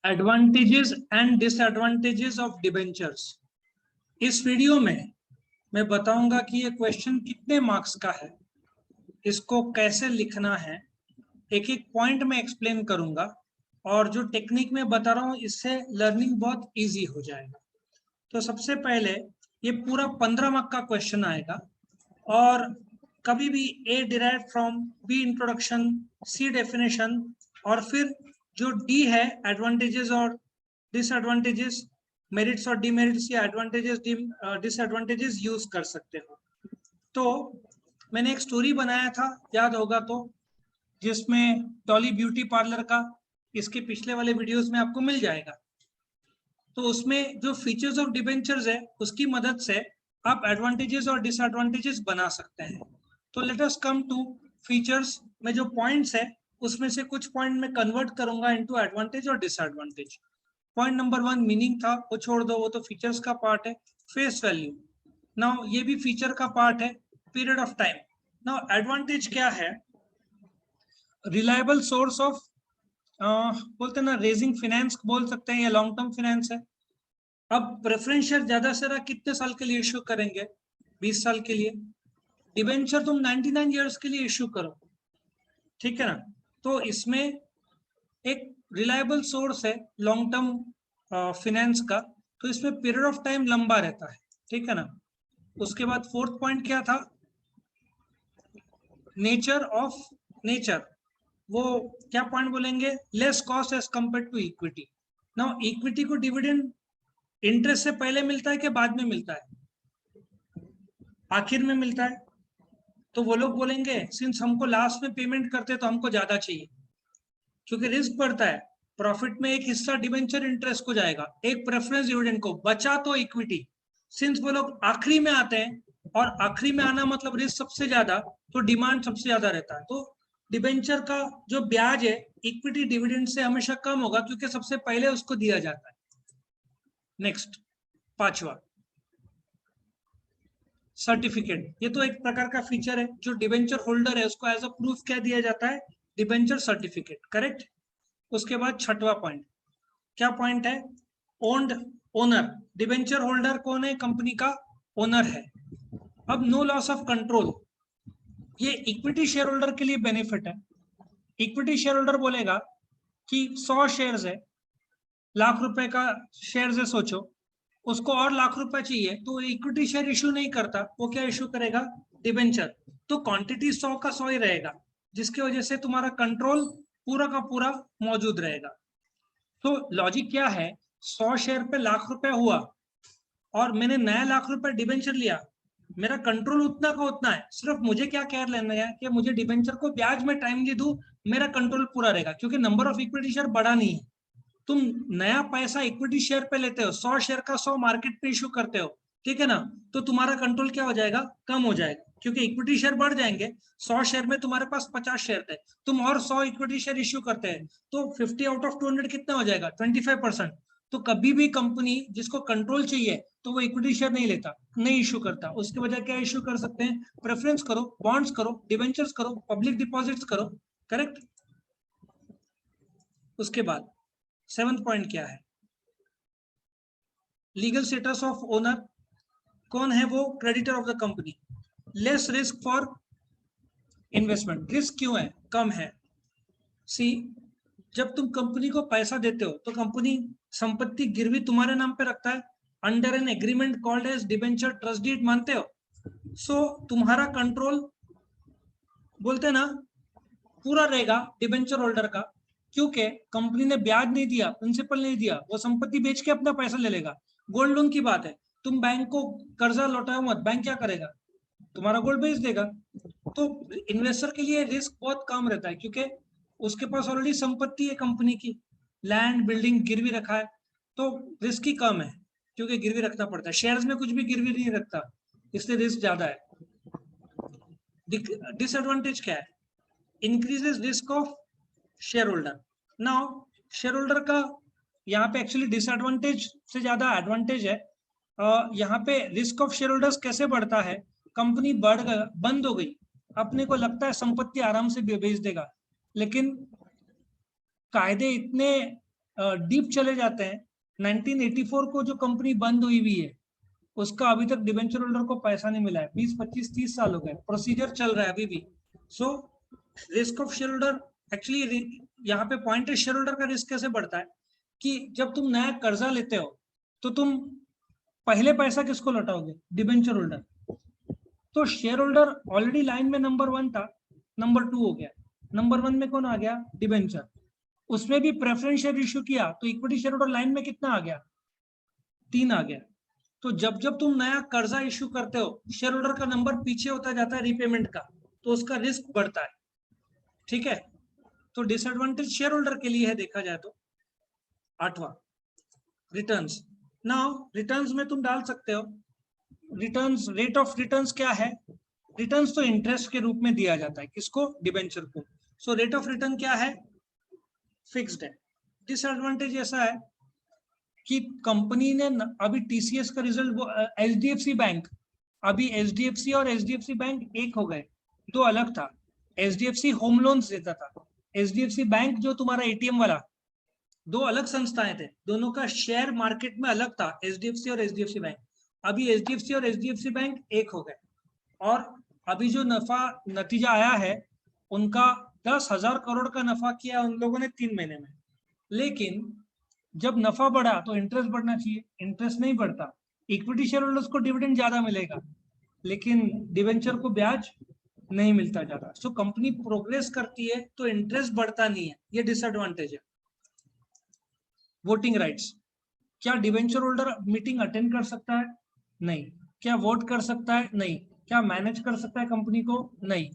Advantages and disadvantages of debentures. इस video में मैं बताऊंगा कि ये क्वेश्चन कितने मार्क्स का है, इसको कैसे लिखना है, एक एक पॉइंट में एक्सप्लेन करूंगा और जो टेक्निक में बता रहा हूं इससे लर्निंग बहुत इजी हो जाएगा। तो सबसे पहले ये पूरा 15 मार्क का क्वेश्चन आएगा और कभी भी A derive from, B introduction, C definition और फिर जो डी है एडवांटेजेस और डिसएडवांटेजेस, मेरिट्स और डीमेरिट्स या एडवांटेजेस डिसएडवांटेजेस यूज कर सकते हो। तो मैंने एक स्टोरी बनाया था, याद होगा तो, जिसमें डॉली ब्यूटी पार्लर का, इसके पिछले वाले वीडियोस में आपको मिल जाएगा। तो उसमें जो फीचर्स ऑफ डिबेंचर्स है उसकी मदद से आप एडवांटेजेस और डिसएडवांटेजेस बना सकते हैं। तो let us come to features में जो पॉइंट्स है उसमें से कुछ पॉइंट में कन्वर्ट करूंगा इनटू एडवांटेज और डिसएडवांटेज। पॉइंट नंबर 1 मीनिंग था, वो छोड़ दो, वो तो फीचर्स का पार्ट है। फेस वैल्यू, नाउ ये भी फीचर का पार्ट है। Period of time, now advantage क्या है? रिलायबल सोर्स ऑफ, बोलते हैं ना, रेजिंग फाइनेंस बोल सकते हैं या लॉन्ग टर्म फाइनेंस है। अब प्रेफरेंस शेयर ज्यादा से ज्यादा कितने साल के लिए इश्यू करेंगे? 20 साल के लिए। डिबेंचर तुम 99 ईयर्स के लिए इश्यू करो, ठीक है ना। तो इसमें एक रिलायबल सोर्स है लॉन्ग टर्म फाइनेंस का, तो इसमें पीरियड ऑफ टाइम लंबा रहता है, ठीक है ना। उसके बाद फोर्थ पॉइंट क्या था? नेचर ऑफ नेचर, वो क्या पॉइंट बोलेंगे? Less cost as compare to equity. Now equity को डिविडेंड इंटरेस्ट से पहले मिलता है कि बाद में मिलता है? आखिर में मिलता है। तो वो लोग बोलेंगे सिंस हमको लास्ट में पेमेंट करते तो हमको ज्यादा चाहिए, क्योंकि रिस्क बढ़ता है। प्रॉफिट में एक हिस्सा डिवेंचर इंटरेस्ट को जाएगा, एक प्रेफरेंस डिविडेंड को, बचा तो इक्विटी। सिंस वो लोग आखिरी में आते हैं और आखिरी में आना मतलब रिस्क सबसे ज्यादा, तो डिमांड सबसे ज्यादा रहता है। तो डिवेंचर का जो ब्याज है इक्विटी डिविडेंड से हमेशा कम होगा, क्योंकि सबसे पहले उसको दिया जाता है। नेक्स्ट, पांचवा, सर्टिफिकेट। ये तो एक प्रकार का फीचर है, जो डिवेंचर होल्डर है उसको एज अ प्रूफ क्या दिया जाता है? Debenture certificate, correct. उसके बाद छठवा पॉइंट, क्या पॉइंट है? Owned owner. डिवेंचर होल्डर कौन है? कंपनी का ओनर है। अब नो लॉस ऑफ कंट्रोल, ये इक्विटी शेयर होल्डर के लिए बेनिफिट है। इक्विटी शेयर होल्डर बोलेगा कि 100 शेयर्स है, ₹1,00,000 का शेयर है, सोचो उसको और ₹1,00,000 चाहिए, तो इक्विटी शेयर इश्यू नहीं करता, वो क्या इश्यू करेगा? डिबेंचर। तो क्वांटिटी 100 का 100 ही रहेगा, जिसकी वजह से तुम्हारा कंट्रोल पूरा का पूरा मौजूद रहेगा। तो लॉजिक क्या है? 100 शेयर पे ₹1,00,000 हुआ और मैंने नया ₹1,00,000 डिबेंचर लिया, मेरा कंट्रोल उतना का उतना है। सिर्फ मुझे क्या केयर लेना है कि मुझे डिबेंचर को ब्याज में टाइमली दूं, मेरा कंट्रोल पूरा रहेगा, क्योंकि नंबर ऑफ इक्विटी शेयर बड़ा नहीं है। तुम नया पैसा इक्विटी शेयर पे लेते हो, 100 शेयर का 100 मार्केट पे इश्यू करते हो, ठीक है ना। तो तुम्हारा कंट्रोल क्या हो जाएगा? कम हो जाएगा, क्योंकि इक्विटी शेयर बढ़ जाएंगे। 100 शेयर में तुम्हारे पास 50 शेयर थे, तुम और 100 इक्विटी शेयर इश्यू करते हैं, तो 50 आउट ऑफ 200 कितना हो जाएगा? 25%। तो कभी भी कंपनी जिसको कंट्रोल चाहिए तो वो इक्विटी शेयर नहीं लेता, नहीं इश्यू करता। उसके वजह क्या इश्यू कर सकते हैं? प्रेफरेंस करो, बॉन्ड्स करो, डिवेंचर्स करो, पब्लिक डिपॉजिट्स करो, करेक्ट। उसके बाद 7th पॉइंट क्या है? लीगल स्टेटस ऑफ ओनर, कौन है वो? Creditor of the company. Less risk for investment, risk क्यों है? कम है। सी, जब तुम कंपनी को पैसा देते हो तो कंपनी संपत्ति गिरवी तुम्हारे नाम पे रखता है, under an agreement called as debenture trust deed, मानते हो? सो तुम्हारा कंट्रोल, बोलते हैं ना, पूरा रहेगा डिबेंचर होल्डर का, क्योंकि कंपनी ने ब्याज नहीं दिया, प्रिंसिपल नहीं दिया, वो संपत्ति बेच के अपना पैसा ले लेगा। गोल्ड लोन की बात है, तुम बैंक को कर्जा लौटाओ मत, बैंक क्या करेगा? तुम्हारा गोल्ड बेच देगा। तो इन्वेस्टर के लिए रिस्क बहुत कम रहता है, क्योंकि उसके पास ऑलरेडी संपत्ति है कंपनी की, लैंड बिल्डिंग गिरवी रखा है, तो रिस्क ही कम है, क्योंकि गिरवी रखना पड़ता है। शेयर्स में कुछ भी गिरवी नहीं रखता, इसलिए रिस्क ज्यादा है। डिसएडवांटेज क्या है? Increases risk of share holder. Now share holder का यहाँ पे एक्चुअली डिसएडवांटेज से ज्यादा एडवांटेज है। यहाँ पे रिस्क ऑफ शेयर होल्डर्स कैसे बढ़ता है? कंपनी बंद हो गई, अपने को लगता है संपत्ति आराम से बेच देगा, लेकिन कायदे इतने डीप चले जाते हैं, 1984 को जो कंपनी बंद हुई हुई है उसका अभी तक डिबेंचर होल्डर को पैसा नहीं मिला है, 20, 25, 30 साल हो गए, प्रोसीजर चल रहा है अभी भी। So risk of share holder, actually यहाँ पे पॉइंट है शेयर होल्डर का रिस्क कैसे बढ़ता है कि जब तुम नया कर्जा लेते हो तो तुम पहले पैसा किसको लौटाओगे? Debenture holder. तो शेयर होल्डर ऑलरेडी लाइन में नंबर 1 था, नंबर 2 हो गया, नंबर 1 में कौन आ गया? डिबेंचर। उसमें भी प्रेफरेंस शेयर इश्यू किया तो इक्विटी शेयर होल्डर लाइन में कितना आ गया? 3 आ गया। तो जब जब तुम नया कर्जा इश्यू करते हो शेयर होल्डर का नंबर पीछे होता जाता है रिपेमेंट का, तो उसका रिस्क बढ़ता है। ठीक है, तो डिसएडवांटेज शेयर होल्डर के लिए है देखा जाए तो। 8वां, रिटर्न्स। नाउ रिटर्न्स में तुम डाल सकते हो रिटर्न्स, रेट ऑफ रिटर्न्स क्या है? रिटर्न्स तो इंटरेस्ट के रूप में दिया जाता है किसको? डिबेंचर को। सो रेट ऑफ रिटर्न क्या है? फिक्स्ड है। डिसएडवांटेज ऐसा है कि कंपनी ने अभी टीसीएस का रिजल्ट, एचडीएफसी बैंक, अभी एचडीएफसी और एचडीएफसी बैंक एक हो गए, दो अलग था। एचडीएफसी होम लोन्स देता था, एचडीएफसी बैंक जो तुम्हारा एटीएम वाला, दो अलग संस्थाएं थे, दोनों का शेयर मार्केट में अलग था, एचडीएफसी और एचडीएफसी बैंक। अभी एचडीएफसी और एचडीएफसी बैंक एक हो गए और अभी जो नफा नतीजा आया है उनका 10,000 करोड़ का नफा किया उन लोगों ने 3 महीने में। लेकिन जब नफा बढ़ा तो इंटरेस्ट बढ़ना चाहिए, इंटरेस्ट नहीं बढ़ता। इक्विटी शेयर होल्डर्स को डिविडेंड ज्यादा मिलेगा लेकिन डिवेंचर को ब्याज नहीं मिलता ज्यादा। सो कंपनी प्रोग्रेस करती है तो इंटरेस्ट बढ़ता नहीं है, ये डिसएडवांटेज है। वोटिंग राइट्स, क्या डिवेंचर होल्डर मीटिंग अटेंड कर सकता है? नहीं। क्या वोट कर सकता है? नहीं। क्या मैनेज कर सकता है कंपनी को? नहीं।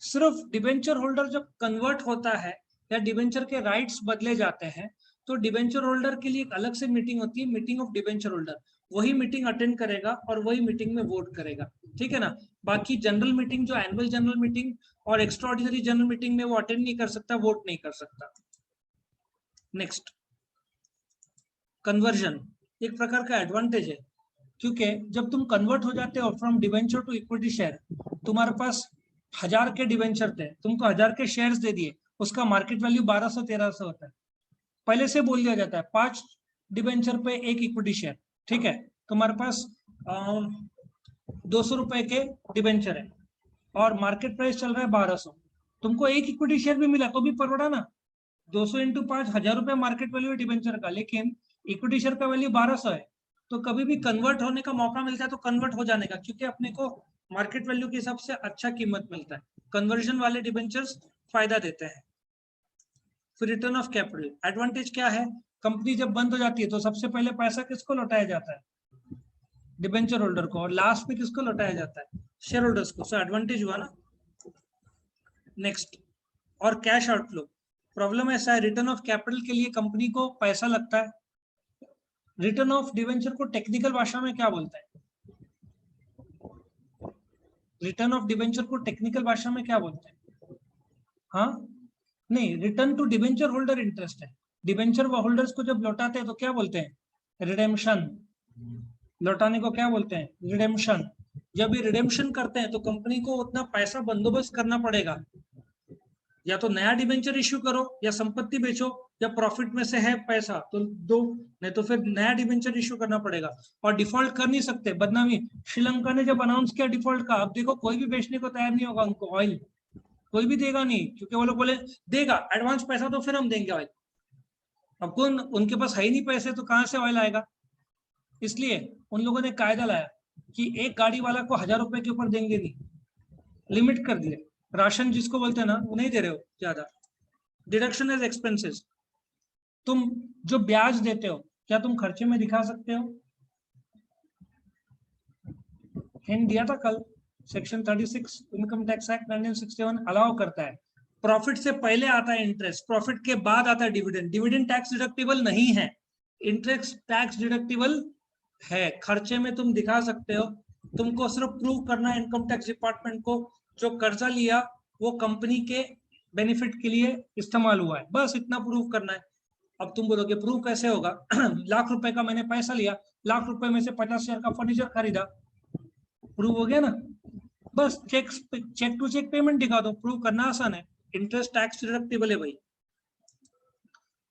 सिर्फ डिवेंचर होल्डर जब कन्वर्ट होता है या डिवेंचर के राइट्स बदले जाते हैं तो डिवेंचर होल्डर के लिए एक अलग से मीटिंग होती है, मीटिंग ऑफ डिवेंचर होल्डर। वही मीटिंग अटेंड करेगा और वही मीटिंग में वोट करेगा, ठीक है ना। बाकी जनरल मीटिंग, जो एनुअल जनरल मीटिंग और एक्स्ट्राऑर्डिनरी जनरल मीटिंग में वो अटेंड नहीं कर सकता, वोट नहीं कर सकता। नेक्स्ट, कन्वर्जन एक प्रकार का एडवांटेज है क्योंकि जब तुम कन्वर्ट हो जाते हो from debenture to equity share, तुम्हारे पास 1000 के डिवेंचर थे, तुमको 1000 के शेयर्स दे दिए, उसका मार्केट वैल्यू 1200-1300 होता है। पहले से बोल दिया जाता है 5 डिवेंचर पे 1 इक्विटी शेयर, ठीक है। तुम्हारे पास 200 रुपए के डिवेंचर है और मार्केट प्राइस चल रहा है 1200, तुमको 1 इक्विटी शेयर भी मिला तो भी परवड़ा ना। 200 इंटू 5, 1000 रुपए मार्केट वैल्यू है डिवेंचर का, लेकिन इक्विटी शेयर का वैल्यू 1200 है। तो कभी भी कन्वर्ट होने का मौका मिलता है तो कन्वर्ट हो जाने का, क्योंकि अपने को मार्केट वैल्यू के हिसाब से अच्छा कीमत मिलता है। कन्वर्जन वाले डिबेंचर्स फायदा देते हैं। फिर रिटर्न ऑफ कैपिटल, एडवांटेज क्या है? कंपनी जब बंद हो जाती है तो सबसे पहले पैसा किसको लौटाया जाता है? डिबेंचर होल्डर को, और लास्ट में किसको लौटाया जाता है? शेयर होल्डर्स को। सो एडवांटेज हुआ ना। नेक्स्ट, और कैश आउटफ्लो, प्रॉब्लम ऐसा है रिटर्न ऑफ कैपिटल के लिए कंपनी को पैसा लगता है। रिटर्न ऑफ डिवेंचर को टेक्निकल भाषा में क्या बोलते हैं? रिटर्न ऑफ डिवेंचर को टेक्निकल भाषा में क्या बोलते हैं? हाँ नहीं, return to debenture holder interest है। डिवेंचर होल्डर्स को जब लौटाते हैं तो क्या बोलते हैं? रिडेम्पशन। लौटाने को क्या बोलते हैं? रिडेम्पशन। जब ये रिडेम्पशन करते हैं तो कंपनी को उतना पैसा बंदोबस्त करना पड़ेगा, या तो नया डिवेंचर इश्यू करो या संपत्ति बेचो, या प्रॉफिट में से है पैसा तो दो, नहीं तो फिर नया डिवेंचर इश्यू करना पड़ेगा। और डिफॉल्ट कर नहीं सकते, बदनामी। श्रीलंका ने जब अनाउंस किया डिफॉल्ट का, अब देखो कोई भी बेचने को तैयार नहीं होगा उनको ऑयल, कोई भी देगा नहीं, क्योंकि वो लोग बोले देगा एडवांस पैसा तो फिर हम देंगे ऑयल। अब कौन, उनके पास है ही नहीं पैसे तो कहां से ऑयल आएगा। इसलिए उन लोगों ने कायदा लाया कि एक गाड़ी वाला को 1000 रुपए के ऊपर देंगे नहीं, लिमिट कर दिए। राशन जिसको बोलते हैं ना, वो नहीं दे रहे हो ज्यादा। डिडक्शन एज एक्सपेंसेस, तुम जो ब्याज देते हो क्या तुम खर्चे में दिखा सकते हो? हिंट दिया था कल, section 36 income tax act 1961 allow करता है। प्रॉफिट से पहले आता है इंटरेस्ट, प्रॉफिट के बाद आता है डिविडेंड। डिविडेंड टैक्स डिडक्टिबल नहीं है, इंटरेस्ट टैक्स डिडक्टिबल है। खर्चे में तुम दिखा सकते हो, तुमको सिर्फ प्रूव करना है इनकम टैक्स डिपार्टमेंट को जो कर्जा लिया वो कंपनी के बेनिफिट के लिए इस्तेमाल हुआ है, बस इतना प्रूव करना है। अब तुम बोलोगे प्रूव कैसे होगा? लाख रुपए का मैंने पैसा लिया, लाख रुपए में से 50,000 का फर्नीचर खरीदा, प्रूव हो गया ना। बस चेक टू चेक पेमेंट दिखा दो, प्रूव करना आसान है। इंटरेस्ट टैक्स डिडक्टिबल है भाई।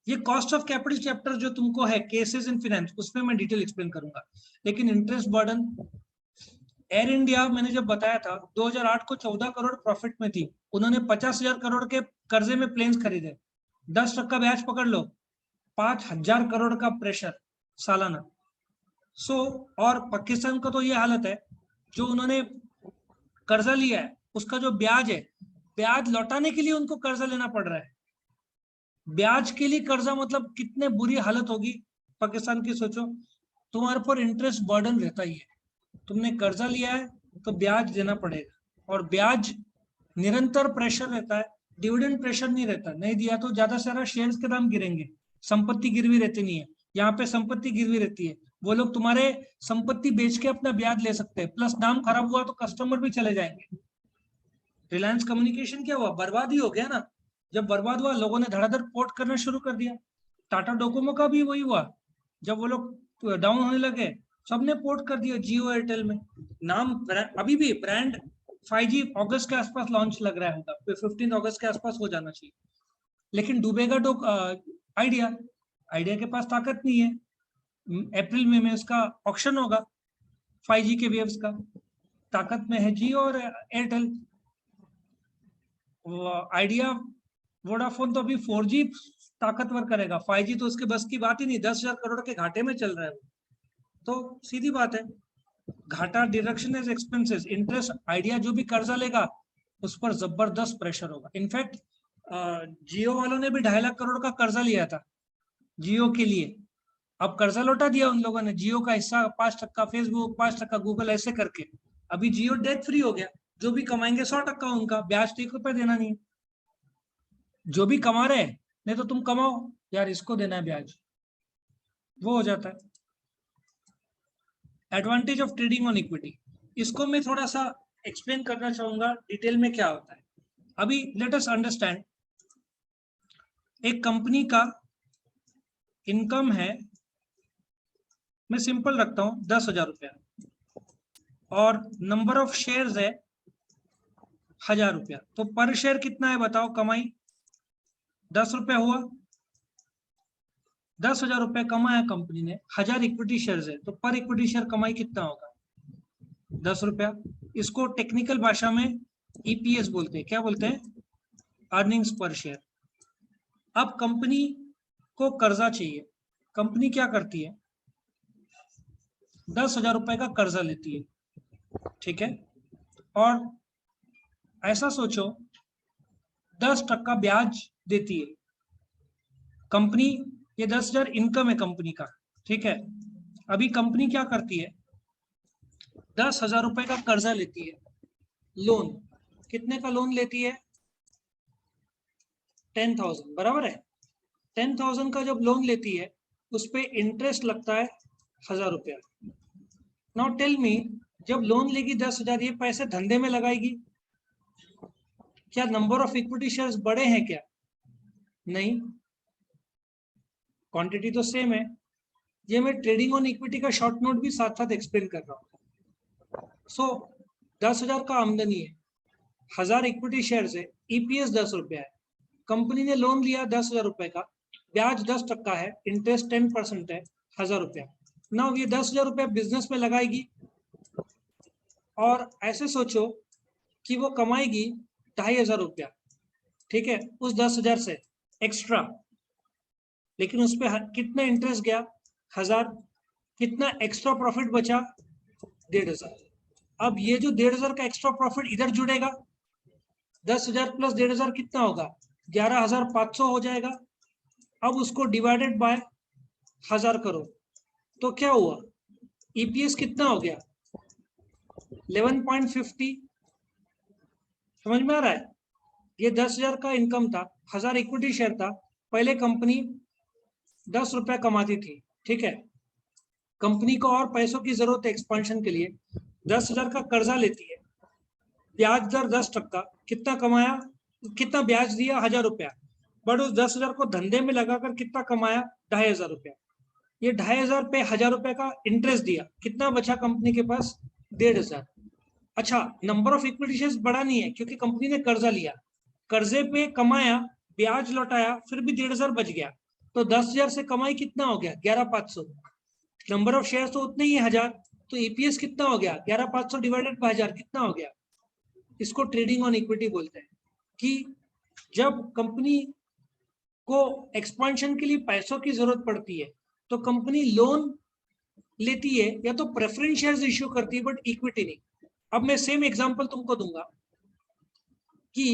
ये कॉस्ट ऑफ कैपिटल चैप्टर जो तुमको है केसेस इन फाइनेंस, उसमें मैं डिटेल एक्सप्लेन करूंगा। लेकिन इंटरेस्ट बर्डन, एयर इंडिया मैंने जब बताया था 2008 को 14 करोड़ प्रॉफिट में थी, उन्होंने 50,000 करोड़ के कर्जे में प्लेन्स खरीदे, 10% ब्याज पकड़ लो, 5,000 करोड़ का प्रेशर सालाना। और पाकिस्तान का तो ये हालत है, जो उन्होंने कर्जा लिया है उसका जो ब्याज है, ब्याज लौटाने के लिए उनको कर्जा लेना पड़ रहा है। ब्याज के लिए कर्जा मतलब कितने बुरी हालत होगी पाकिस्तान की, सोचो। तुम्हारे पर इंटरेस्ट बर्डन रहता ही है, तुमने कर्जा लिया है तो ब्याज देना पड़ेगा, और ब्याज निरंतर प्रेशर रहता है, डिविडेंड प्रेशर नहीं रहता। नहीं दिया तो ज्यादा से ज्यादा शेयर्स के दाम गिरेंगे, संपत्ति गिरवी रहती नहीं है। यहाँ पे संपत्ति गिरवी रहती है, वो लोग तुम्हारे संपत्ति बेच के अपना ब्याज ले सकते हैं, प्लस दाम खराब हुआ तो कस्टमर भी चले जाएंगे। रिलायंस कम्युनिकेशन क्या हुआ, बर्बाद ही हो गया ना। जब बर्बाद हुआ, लोगों ने धड़ाधड़ पोर्ट करना शुरू कर दिया। टाटा डोकोमो का भी वही हुआ, जब वो लोग डाउन होने लगे सबने पोर्ट कर दिया जियो एयरटेल में। नाम अभी भी ब्रांड 5G अगस्त के आसपास लॉन्च लग रहा है, 15 अगस्त के आसपास हो जाना चाहिए। लेकिन डूबेगा आइडिया, आइडिया के पास ताकत नहीं है। अप्रैल में इसका ऑक्शन होगा 5G के वेव्स का, ताकत में है जियो और एयरटेल। आइडिया वोडाफोन तो अभी 4G ताकतवर करेगा, 5G तो उसके बस की बात ही नहीं, 10,000 करोड़ के घाटे में चल रहा है। तो सीधी बात है, घाटा deduction is expenses, interest idea जो भी कर्जा लेगा उस पर जबरदस्त प्रेशर होगा। इनफैक्ट जियो वालों ने भी 2.5 लाख करोड़ का कर्जा लिया था जियो के लिए, अब कर्जा लौटा दिया उन लोगों ने, जियो का हिस्सा 5%, फेसबुक 5%, गूगल, ऐसे करके अभी जियो डेट फ्री हो गया। जो भी कमाएंगे 100% उनका ब्याज, 1 रुपए देना नहीं है। जो भी कमा रहे हैं, नहीं तो तुम कमाओ यार, इसको देना है ब्याज, वो हो जाता है। Advantage of trading on equity, इसको मैं थोड़ा सा एक्सप्लेन करना चाहूंगा डिटेल में क्या होता है। अभी लेट अस अंडरस्टैंड, एक कंपनी का इनकम है, मैं सिंपल रखता हूं 10,000 रुपया, और नंबर ऑफ शेयर्स है 1,000 रुपया, तो पर शेयर कितना है बताओ कमाई, 10 रुपया हुआ। 10,000 रुपया कमाया कंपनी ने, 1,000 इक्विटी शेयर्स है, तो पर इक्विटी शेयर कमाई कितना होगा, 10 रुपया। इसको टेक्निकल भाषा में ईपीएस बोलते हैं, क्या बोलते हैं, अर्निंग्स पर शेयर। अब कंपनी को कर्जा चाहिए, कंपनी क्या करती है, 10,000 रुपए का कर्जा लेती है, ठीक है, और ऐसा सोचो 10% ब्याज देती है कंपनी। ये 10,000 इनकम है कंपनी का, ठीक है। अभी कंपनी क्या करती है, 10,000 रुपए का कर्जा लेती है, लोन, कितने का लोन लेती है, 10,000, बराबर है। 10,000 का जब लोन लेती है उस पे इंटरेस्ट लगता है 1,000 रुपया। नाउ टेल मी, जब लोन लेगी 10,000, ये पैसे धंधे में लगाएगी क्या, नंबर ऑफ इक्विटी शेयर्स बड़े हैं क्या, नहीं, क्वांटिटी तो सेम है। ये मैं ट्रेडिंग ऑन इक्विटी का शॉर्ट नोट भी साथ साथ एक्सप्लेन कर रहा हूँ। सो 10,000 का आमदनी है, 1,000 इक्विटी शेयर्स है, ईपीएस 10 रुपया है। कंपनी ने लोन लिया 10,000 रुपए का, ब्याज 10% है, इंटरेस्ट 10% है, 1,000 रुपया। नाउ ये 10,000 रुपया बिजनेस में लगाएगी, और ऐसे सोचो कि वो कमाएगी 2,500 रुपया, ठीक है, उस 10,000 से एक्स्ट्रा। लेकिन उस पर कितना इंटरेस्ट गया, 1,000, कितना एक्स्ट्रा प्रॉफिट बचा, 1,500। अब ये जो 1,500 का एक्स्ट्रा प्रॉफिट इधर जुड़ेगा, 10,000 प्लस 1,500 कितना होगा, 11,500 हो जाएगा। अब उसको डिवाइडेड बाय 1,000 करो तो क्या हुआ, ईपीएस कितना हो गया, 11.50। समझ में आ रहा है, ये 10,000 का इनकम था, 1,000 इक्विटी शेयर था, पहले कंपनी 10 रुपया कमाती थी, ठीक है, कंपनी को और पैसों की जरूरत है एक्सपेंशन के लिए, 10,000 का कर्जा लेती है, ब्याज दर 10%, कितना कमाया, कितना ब्याज दिया, 1,000 रुपया, बट उस 10,000 को धंधे में लगाकर कितना कमाया, 2,500 रुपया। ये 2,500 पे 1,000 रुपए का इंटरेस्ट दिया, कितना बचा कंपनी के पास, 1,500। अच्छा, नंबर ऑफ इक्विटी शेयर्स बड़ा नहीं है क्योंकि कंपनी ने कर्जा लिया, कर्जे पे कमाया, ब्याज लौटाया, फिर भी 1,500 बच गया। तो 10,000 से कमाई कितना हो गया? 11,500। नंबर ऑफ शेयर तो उतने ही है 1000, तो ईपीएस कितना हो गया? 11,500 डिवाइडेड बाय 1000 कितना हो गया? इसको ट्रेडिंग ऑन इक्विटी बोलते हैं कि जब कंपनी को एक्सपांशन के लिए पैसों की जरूरत पड़ती है तो कंपनी लोन लेती है या तो प्रेफरेंस शेयर्स इश्यू करती है, बट इक्विटी नहीं। अब मैं सेम एग्जांपल तुमको दूंगा कि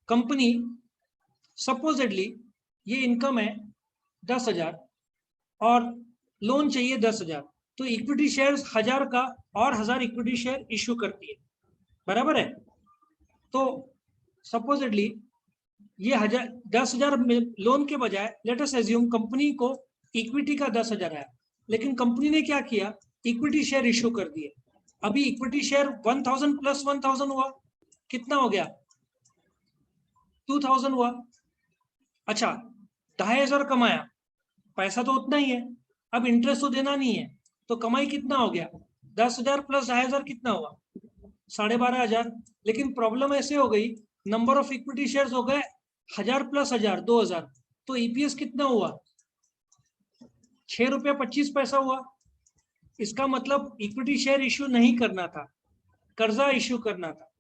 कंपनी सपोजेडली ये इनकम है 10,000 और लोन चाहिए 10,000, तो इक्विटी शेयर्स 1000 का और 1000 इक्विटी शेयर इश्यू करती है, बराबर है। तो सपोजेडली ये 10,000 लोन के बजाय लेट अस एज्यूम कंपनी को इक्विटी का 10,000 आया, लेकिन कंपनी ने क्या किया? इक्विटी शेयर इश्यू कर दिए। अभी इक्विटी शेयर 1000 प्लस 1000 हुआ, कितना हो गया? 2000 हुआ। अच्छा, 2,500 कमाया, पैसा तो उतना ही है, अब इंटरेस्ट तो देना नहीं है, तो कमाई कितना हो गया? 10,000 प्लस 2,500 कितना हुआ? 12,500। लेकिन प्रॉब्लम ऐसे हो गई, नंबर ऑफ इक्विटी शेयर्स हो गए 1000 प्लस 1000 2000, तो ईपीएस कितना हुआ? 6 रुपया 25 पैसा हुआ। इसका मतलब इक्विटी शेयर इश्यू नहीं करना था, कर्जा इश्यू करना था।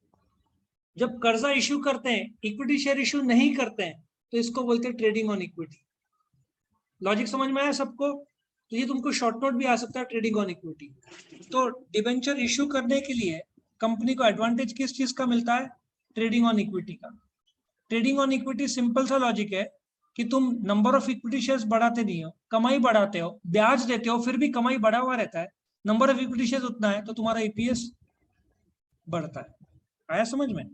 जब कर्जा इश्यू करते हैं, इक्विटी शेयर इश्यू नहीं करते हैं, तो इसको बोलते हैं ट्रेडिंग ऑन इक्विटी। लॉजिक समझ में आया सबको? तो ये तुमको शॉर्ट नोट भी आ सकता है, ट्रेडिंग ऑन इक्विटी। तो डिबेंचर इश्यू करने के लिए कंपनी को एडवांटेज किस चीज का मिलता है? ट्रेडिंग ऑन इक्विटी का। ट्रेडिंग ऑन इक्विटी सिंपल सा लॉजिक है कि तुम नंबर ऑफ इक्विटी शेयर्स बढ़ाते नहीं हो, कमाई बढ़ाते हो, ब्याज देते हो, फिर भी कमाई बढ़ा हुआ रहता है, नंबर ऑफ इक्विटी शेयर्स उतना है, तो तुम्हारा ईपीएस बढ़ता है। आया समझ में?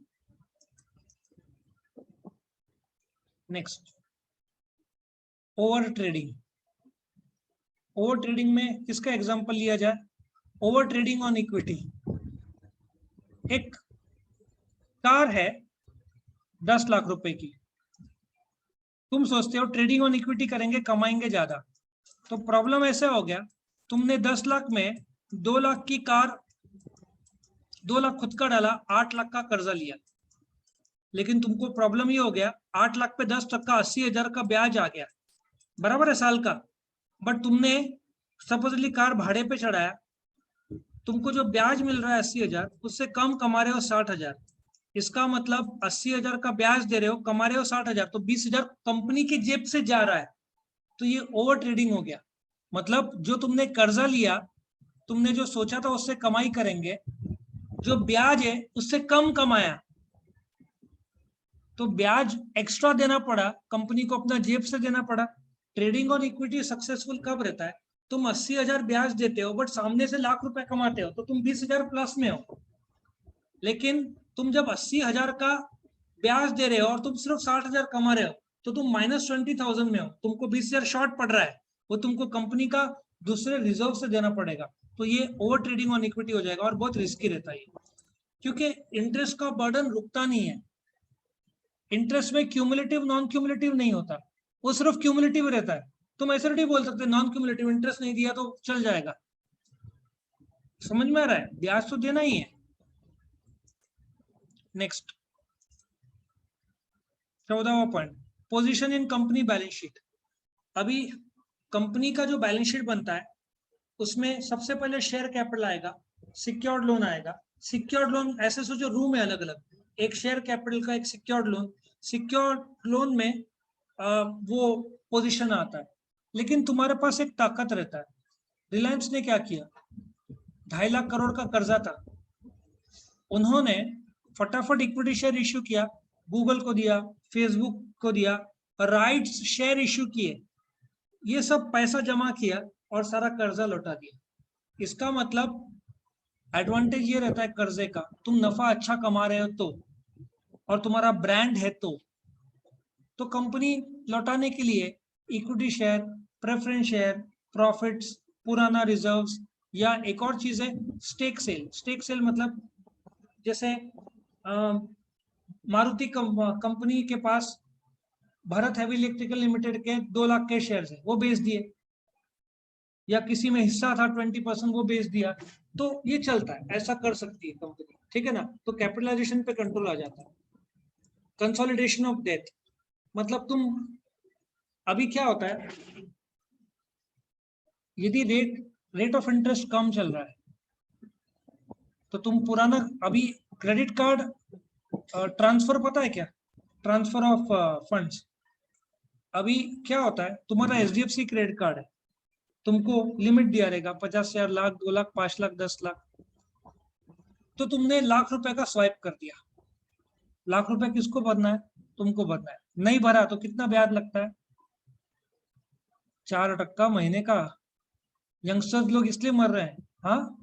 Next, over trading. Over trading में किसका एग्जांपल लिया जाए? Over trading on equity. एक कार है 10 लाख रुपए की, तुम सोचते हो ट्रेडिंग ऑन इक्विटी करेंगे कमाएंगे ज्यादा, तो प्रॉब्लम ऐसा हो गया, तुमने 10 लाख में 2 लाख की कार, 2 लाख खुद का डाला, 8 लाख का कर्जा लिया, लेकिन तुमको प्रॉब्लम ये हो गया 8 लाख पे 10% 80,000 का ब्याज आ गया, बराबर है साल का। बट तुमने सपोजली कार भाड़े पे चढ़ाया, तुमको जो ब्याज मिल रहा है 80,000, उससे कम कमा रहे हो 60,000। इसका मतलब 80,000 का ब्याज दे रहे हो, कमा रहे हो 60,000, तो 20,000 कंपनी की जेब से जा रहा है, तो ये ओवर ट्रेडिंग हो गया। मतलब जो तुमने कर्जा लिया, तुमने जो सोचा था उससे कमाई करेंगे, जो ब्याज है उससे कम कमाया, तो ब्याज एक्स्ट्रा देना पड़ा, कंपनी को अपना जेब से देना पड़ा। ट्रेडिंग ऑन इक्विटी सक्सेसफुल कब रहता है? तुम 80,000 ब्याज देते हो, बट सामने से लाख रुपए कमाते हो, तो तुम 20,000 प्लस में हो। लेकिन तुम जब 80,000 का ब्याज दे रहे हो और तुम सिर्फ 60,000 कमा रहे हो, तो तुम -20,000 में हो, तुमको 20,000 शॉर्ट पड़ रहा है, वो तुमको कंपनी का दूसरे रिजर्व से देना पड़ेगा। तो ये ओवर ट्रेडिंग ऑन इक्विटी हो जाएगा और बहुत रिस्की रहता है, क्योंकि इंटरेस्ट का बर्डन रुकता नहीं है। इंटरेस्ट में क्यूमुलेटिव नॉन क्यूमुलेटिव नहीं होता, वो सिर्फ क्यूमुलेटिव रहता है। तुम ऐसे नहीं बोल सकते नॉन क्यूमुलेटिव, इंटरेस्ट नहीं दिया तो चल जाएगा। समझ में आ रहा है? ब्याज तो देना ही है। नेक्स्ट, 14वां point, position in company balance sheet. अभी कंपनी का जो बैलेंस शीट बनता है, उसमें सबसे पहले शेयर कैपिटल आएगा, सिक्योर्ड लोन आएगा। सिक्योर्ड लोन ऐसे सोचो, रूम है अलग अलग, एक शेयर कैपिटल का, एक सिक्योर्ड लोन। सिक्योर्ड लोन में वो पोजीशन आता है, लेकिन तुम्हारे पास एक ताकत रहता है। रिलायंस ने क्या किया? 2.5 लाख करोड़ का कर्जा था, उन्होंने फटाफट इक्विटी शेयर इश्यू किया, गूगल को दिया, फेसबुक को दिया, राइट्स शेयर इश्यू किए, ये सब पैसा जमा किया और सारा कर्जा लौटा दिया। इसका मतलब एडवांटेज ये रहता है कर्जे का, तुम नफा अच्छा कमा रहे हो तो, और तुम्हारा ब्रांड है तो कंपनी लौटाने के लिए equity share, preference share, profits, पुराना रिजर्व्स, या एक और चीज है स्टेक सेल। स्टेक सेल मतलब जैसे मारुति कंपनी के पास भारत हैवी इलेक्ट्रिकल लिमिटेड के 2 लाख के शेयर्स है, वो बेच दिए, या किसी में हिस्सा था 20%, वो बेच दिया, तो ये चलता है, ऐसा कर सकती है कंपनी, ठीक है ना। तो कैपिटलाइजेशन पे कंट्रोल आ जाता है। कंसोलिडेशन ऑफ डेट मतलब तुम अभी क्या होता है, यदि रेट ऑफ इंटरेस्ट कम चल रहा है तो तुम पुराना, अभी क्रेडिट कार्ड ट्रांसफर पता है क्या, ट्रांसफर ऑफ फंड्स, अभी क्या होता है, तुम्हारा एचडीएफसी क्रेडिट कार्ड है, तुमको लिमिट दिया रहेगा 50,000, लाख, 2 लाख, 5 लाख, 10 लाख, तो तुमने लाख रुपए का स्वाइप कर दिया, लाख रुपए किसको भरना है, तुमको भरना है, नहीं भरा तो कितना ब्याज लगता है, 4% महीने का। यंगस्टर्स लोग इसलिए मर रहे हैं, हाँ,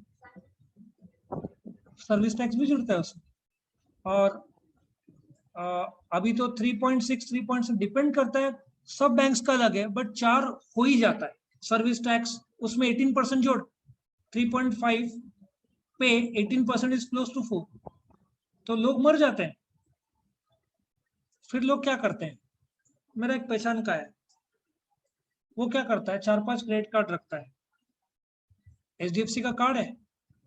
सर्विस टैक्स भी जुड़ता है उसमें। और अभी तो 3.6 3.6 डिपेंड करता है, सब बैंक्स का अलग है, बट 4 हो ही जाता है सर्विस टैक्स, उसमें 18% जोड़, 3.5 पे 18% इज क्लोज टू 4, तो लोग मर जाते हैं। फिर लोग क्या करते हैं, मेरा एक पहचान का है, वो क्या करता है, 4-5 क्रेडिट कार्ड रखता है, एचडीएफसी का कार्ड है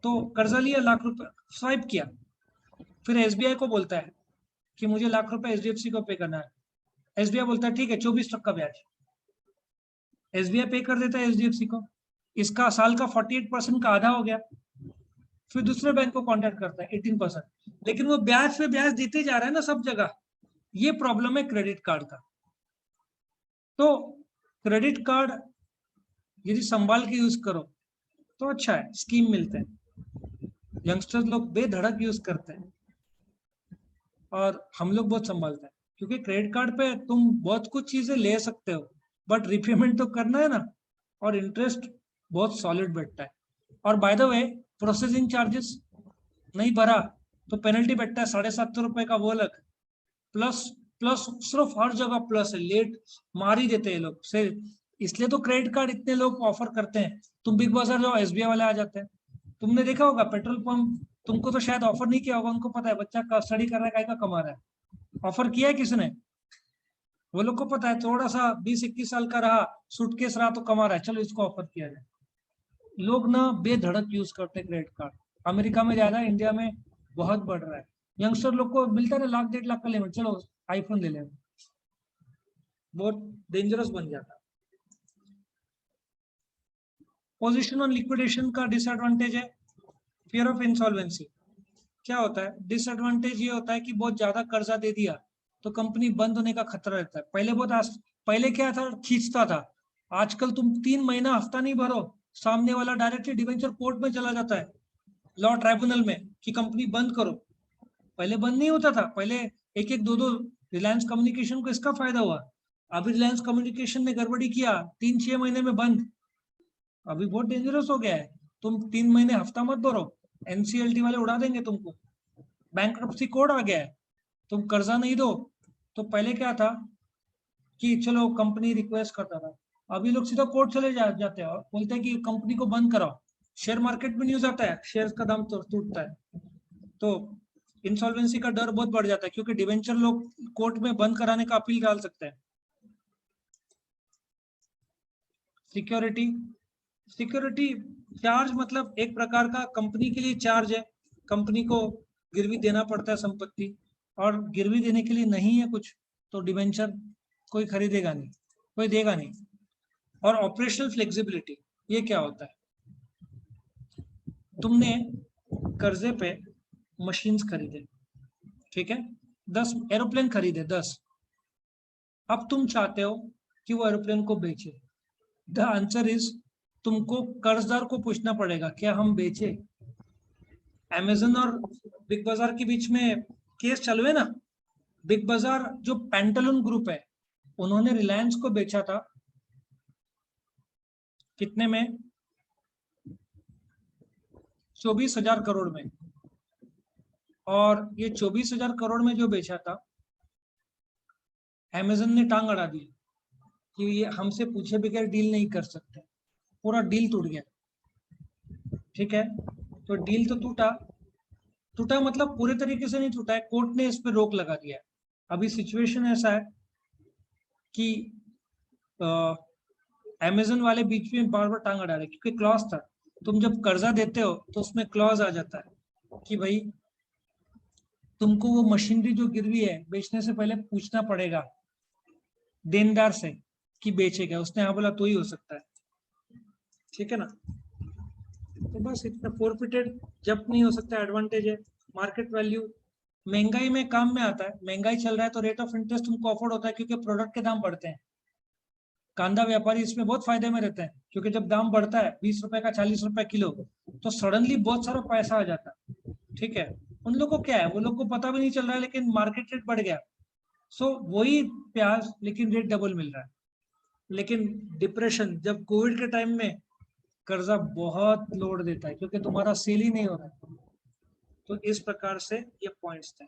तो कर्जा लिया, लाख रुपए स्वाइप किया, फिर एसबीआई को बोलता है कि मुझे लाख रुपए एचडीएफसी को पे करना है, एसबीआई बोलता है ठीक है 24% ब्याज, एसबीआई पे कर देता है एचडीएफसी को, इसका साल का 48% का आधा हो गया, फिर दूसरे बैंक को कॉन्टेक्ट करता है 18%, लेकिन वो ब्याज पे ब्याज देते जा रहा है ना सब जगह, ये प्रॉब्लम है क्रेडिट कार्ड का। तो क्रेडिट कार्ड यदि संभाल के यूज करो तो अच्छा है, स्कीम मिलते हैं, यंगस्टर्स लोग बेधड़क यूज करते हैं और हम लोग बहुत संभालते हैं, क्योंकि क्रेडिट कार्ड पे तुम बहुत कुछ चीजें ले सकते हो, बट रिपेमेंट तो करना है ना, और इंटरेस्ट बहुत सॉलिड बैठता है। और by the way, processing charges नहीं भरा तो पेनल्टी बैठता है 750 रुपए का, वो अलग, प्लस प्लस सिर्फ हर जगह प्लस है, लेट मार ही देते हैं लोग से, इसलिए तो क्रेडिट कार्ड इतने लोग ऑफर करते हैं। तुम बिग बाजार जाओ, एसबीआई वाले आ जाते हैं, तुमने देखा होगा पेट्रोल पंप, तुमको तो शायद ऑफर नहीं किया होगा, उनको पता है बच्चा स्टडी कर रहा है, काय का कमा रहा है, ऑफर किया है किसने, वो लोग को पता है थोड़ा सा 20-21 साल का रहा, सूटकेस रहा तो कमा रहा है, चलो इसको ऑफर किया जाए। लोग ना बेधड़क यूज करते हैं क्रेडिट कार्ड, अमेरिका में ज्यादा, इंडिया में बहुत बढ़ रहा है, यंगस्टर लोग को मिलता है 1-1.5 लाख का लिमिट, चलो आईफोन ले लें, बहुत डेंजरस बन जाता है। पोजीशन ऑन लिक्विडेशन का डिसएडवांटेज है फियर ऑफ इंसॉल्वेंसी। क्या होता है, डिसएडवांटेज ये होता है कि बहुत ज्यादा कर्जा दे दिया तो कंपनी बंद होने का खतरा रहता है, पहले क्या था, खींचता था, आजकल तुम 3 महीना हफ्ता नहीं भरो, सामने वाला डायरेक्टली डिवेंचर कोर्ट में चला जाता है, लॉ ट्राइब्यूनल में, कि कंपनी बंद करो। पहले बंद नहीं होता था, पहले 1-1, 2-2, रिलायंस कम्युनिकेशन को इसका फायदा हुआ, अभी रिलायंस कम्युनिकेशन ने गड़बड़ी किया, 3-6 महीने में बंद, अभी बहुत डेंजरस हो गया है, तुम 3 महीने हफ्ता मत भरो, एनसीएलटी वाले उड़ा देंगे तुमको, बैंक्रप्सी कोड आ गया है, तुम कर्जा नहीं दो। तो पहले क्या था कि चलो कंपनी रिक्वेस्ट करता था, अभी लोग सीधा कोर्ट चले जाते हैं और बोलते हैं कि कंपनी को बंद कराओ, शेयर मार्केट में न्यूज आता है, शेयर का दाम तो टूटता है, तो इंसॉल्वेंसी का डर बहुत बढ़ जाता है, क्योंकि डिवेंचर लोग कोर्ट में बंद कराने का अपील डाल सकते हैं। सिक्योरिटी, सिक्योरिटी चार्ज मतलब एक प्रकार का कंपनी के लिए चार्ज है, कंपनी को गिरवी देना पड़ता है संपत्ति, और गिरवी देने के लिए नहीं है कुछ तो डिवेंचर कोई खरीदेगा नहीं, कोई देगा नहीं। और ऑपरेशनल फ्लेक्सिबिलिटी, ये क्या होता है, तुमने कर्जे पे मशीन्स खरीदे, ठीक है, 10 एरोप्लेन खरीदे, 10, अब तुम चाहते हो कि वो एरोप्लेन को बेचे, द आंसर इज, तुमको कर्जदार को पूछना पड़ेगा क्या हम बेचे। अमेजन और बिग बाजार के बीच में केस चालू है ना, बिग बाजार जो पेंटालून ग्रुप है, उन्होंने रिलायंस को बेचा था कितने में, 24,000 करोड़ में, और ये 24,000 करोड़ में जो बेचा था, अमेजन ने टांग अड़ा दी कि ये हमसे पूछे बगैर डील नहीं कर सकते, पूरा डील टूट गया, ठीक है, तो डील तो टूटा मतलब पूरे तरीके से नहीं टूटा है, कोर्ट ने इस पर रोक लगा दिया है। अभी सिचुएशन ऐसा है कि अमेजन वाले बीच में बार बार टांग अड़ा रहे, क्योंकि क्लॉज था, तुम जब कर्जा देते हो तो उसमें क्लॉज आ जाता है कि भाई तुमको वो मशीनरी जो गिरवी है बेचने से पहले पूछना पड़ेगा देनदार से कि बेचेगा, उसने हाँ बोला तो ही हो सकता है, ठीक है ना। तो बस इतना फोरफिटेड जब नहीं हो सकता, एडवांटेज है। मार्केट वैल्यू महंगाई में काम में आता है, महंगाई चल रहा है तो रेट ऑफ इंटरेस्ट तुमको अफोर्ड होता है क्योंकि प्रोडक्ट के दाम बढ़ते हैं। कांदा व्यापारी इसमें बहुत फायदे में रहते हैं क्योंकि जब दाम बढ़ता है 20 रुपए का 40 रुपए किलो, तो सडनली बहुत सारा पैसा आ जाता है, ठीक है। उन लोगों को क्या है, वो लोग को पता भी नहीं चल रहा है लेकिन मार्केट रेट बढ़ गया, सो वही प्याज लेकिन रेट डबल मिल रहा है। लेकिन डिप्रेशन जब कोविड के टाइम में कर्जा बहुत लोड देता है क्योंकि तुम्हारा सेल ही नहीं हो रहा है। तो इस प्रकार से ये पॉइंट्स थे।